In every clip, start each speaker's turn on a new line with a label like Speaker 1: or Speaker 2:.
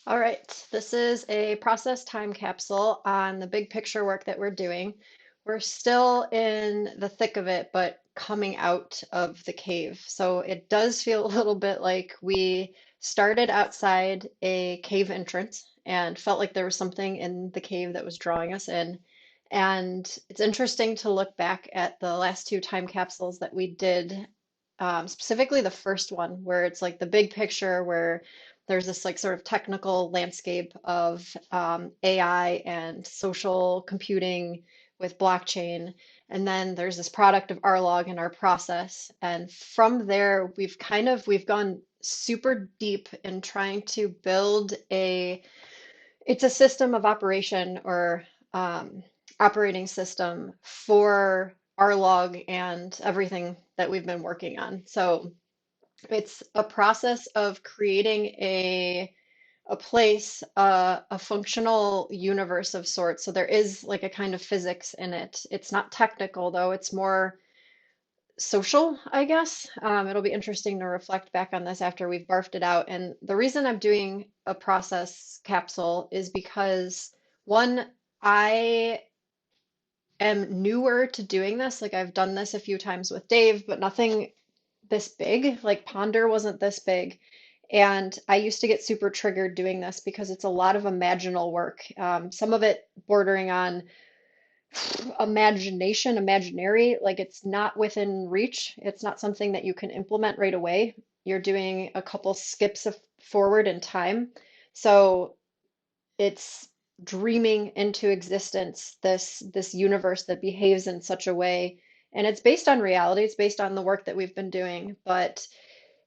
Speaker 1: All right, this is a process time capsule on the big picture work that we're doing. We're still in the thick of it, but coming out of the cave. So it does feel a little bit like we started outside a cave entrance and felt like there was something in the cave that was drawing us in. And it's interesting to look back at the last two time capsules that we did, specifically the first one, where it's like the big picture, where there's this like sort of technical landscape of AI and social computing with blockchain. And then there's this product of OurLog and our process. And from there, we've gone super deep in trying to build it's a system of operation or operating system for OurLog and everything that we've been working on. So it's a process of creating a place, a functional universe of sorts. So there is like a kind of physics in it. It's not technical though, it's more social, I guess. It'll be interesting to reflect back on this after we've barfed it out. And the reason I'm doing a process capsule is because one, I am newer to doing this. Like I've done this a few times with Dave, but nothing this big. Like Ponder wasn't this big. And I used to get super triggered doing this because it's a lot of imaginal work. Some of it bordering on imagination, imaginary, like it's not within reach. It's not something that you can implement right away. You're doing a couple skips of forward in time. So it's dreaming into existence this universe that behaves in such a way. And it's based on reality. It's based on the work that we've been doing, but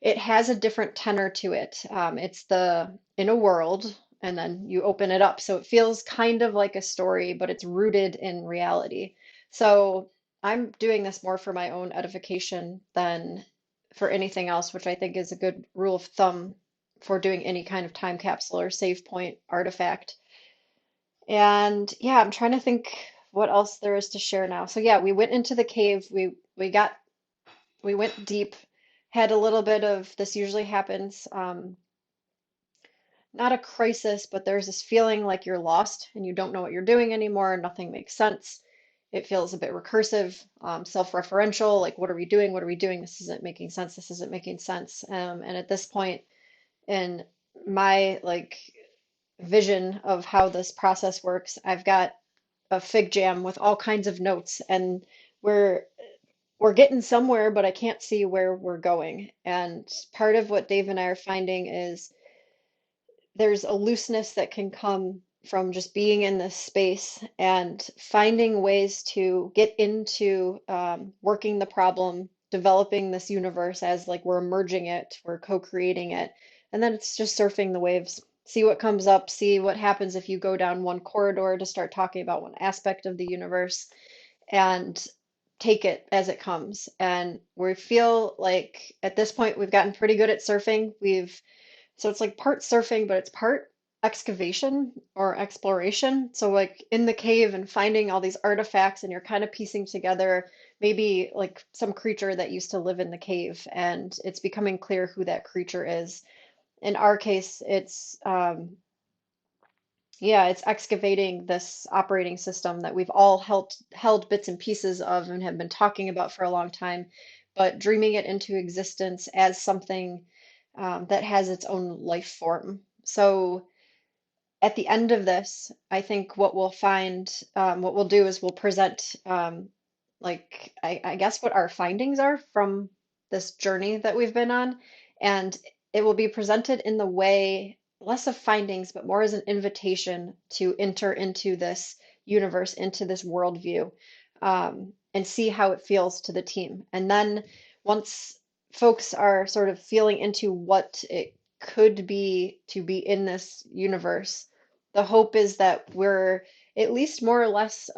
Speaker 1: it has a different tenor to it. It's the in a world, and then you open it up. So it feels kind of like a story, but it's rooted in reality. So I'm doing this more for my own edification than for anything else, which I think is a good rule of thumb for doing any kind of time capsule or save point artifact. And yeah, I'm trying to think what else there is to share now. So yeah, we went into the cave. We went deep, had a little bit of this usually happens, not a crisis, but there's this feeling like you're lost and you don't know what you're doing anymore. Nothing makes sense. It feels a bit recursive, self-referential, like what are we doing? What are we doing? This isn't making sense. This isn't making sense. And at this point in my like vision of how this process works, I've got a fig jam with all kinds of notes and we're we're getting somewhere, but I can't see where we're going. And part of what Dave and I are finding is there's a looseness that can come from just being in this space and finding ways to get into working the problem, developing this universe as like we're emerging it, we're co-creating it. And then it's just surfing the waves. See what comes up, see what happens if you go down one corridor to start talking about one aspect of the universe and take it as it comes. And we feel like at this point we've gotten pretty good at surfing. So it's like part surfing, but it's part excavation or exploration. So like in the cave and finding all these artifacts and you're kind of piecing together maybe like some creature that used to live in the cave and it's becoming clear who that creature is. In our case, yeah, it's excavating this operating system that we've all held bits and pieces of and have been talking about for a long time, but dreaming it into existence as something that has its own life form. So at the end of this, I think what we'll find, what we'll do is we'll present, I guess, what our findings are from this journey that we've been on. And it will be presented in the way, less of findings, but more as an invitation to enter into this universe, into this worldview, and see how it feels to the team. And then once folks are sort of feeling into what it could be to be in this universe, the hope is that we're at least more or less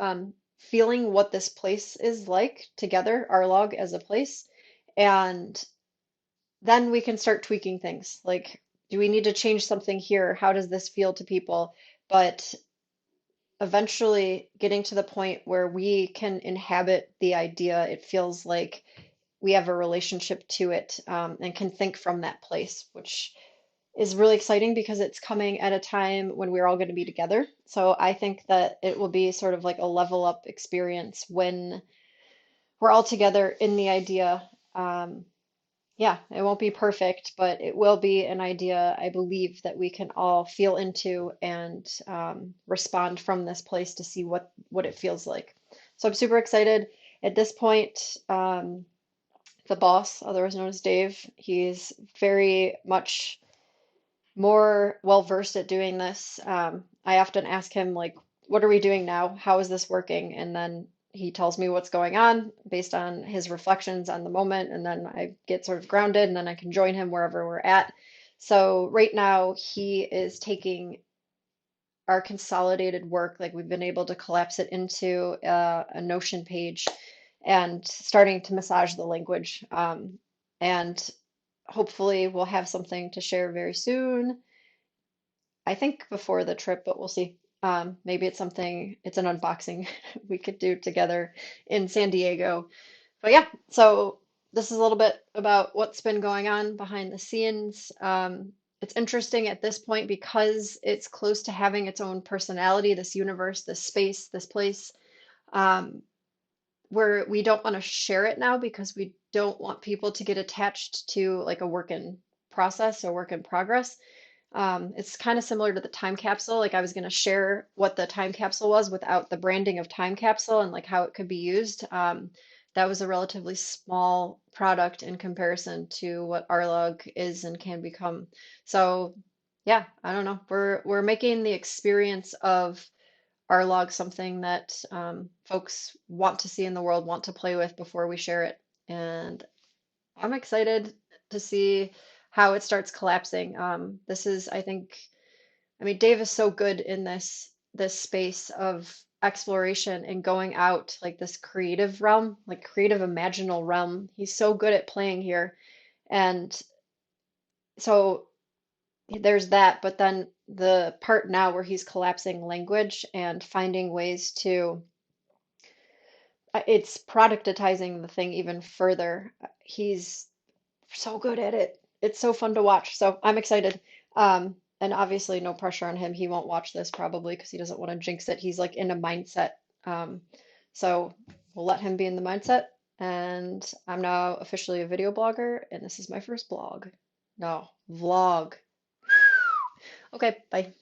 Speaker 1: feeling what this place is like together, our log as a place, and then we can start tweaking things. Like, do we need to change something here? How does this feel to people? But eventually getting to the point where we can inhabit the idea, it feels like we have a relationship to it and can think from that place, which is really exciting because it's coming at a time when we're all going to be together. So I think that it will be sort of like a level up experience when we're all together in the idea. Yeah, it won't be perfect, but it will be an idea I believe that we can all feel into and respond from this place to see what it feels like. So I'm super excited. At this point, the boss, otherwise known as Dave, he's very much more well versed at doing this. I often ask him, like, what are we doing now? How is this working? And then he tells me what's going on based on his reflections on the moment. And then I get sort of grounded and then I can join him wherever we're at. So right now he is taking our consolidated work, like we've been able to collapse it into a Notion page and starting to massage the language. And hopefully we'll have something to share very soon. I think before the trip, but we'll see. Maybe it's something, it's an unboxing we could do together in San Diego. But yeah, so this is a little bit about what's been going on behind the scenes. It's interesting at this point because it's close to having its own personality, this universe, this space, this place, um, where we don't want to share it now because we don't want people to get attached to like a work in process or work in progress. It's kind of similar to the time capsule. Like I was going to share what the time capsule was without the branding of time capsule and like how it could be used. That was a relatively small product in comparison to what OurLog is and can become. So yeah, I don't know. We're making the experience of OurLog something that folks want to see in the world, want to play with before we share it. And I'm excited to see how it starts collapsing. This is, I think, I mean, Dave is so good in this space of exploration and going out like this creative realm, like creative imaginal realm. He's so good at playing here. And so there's that, but then the part now where he's collapsing language and finding ways to it's productizing the thing even further. He's so good at it. It's so fun to watch. So I'm excited. And obviously, no pressure on him. He won't watch this probably because he doesn't want to jinx it. He's like in a mindset. Um, so we'll let him be in the mindset. And I'm now officially a video blogger, and this is my first blog. No, vlog. Okay, bye.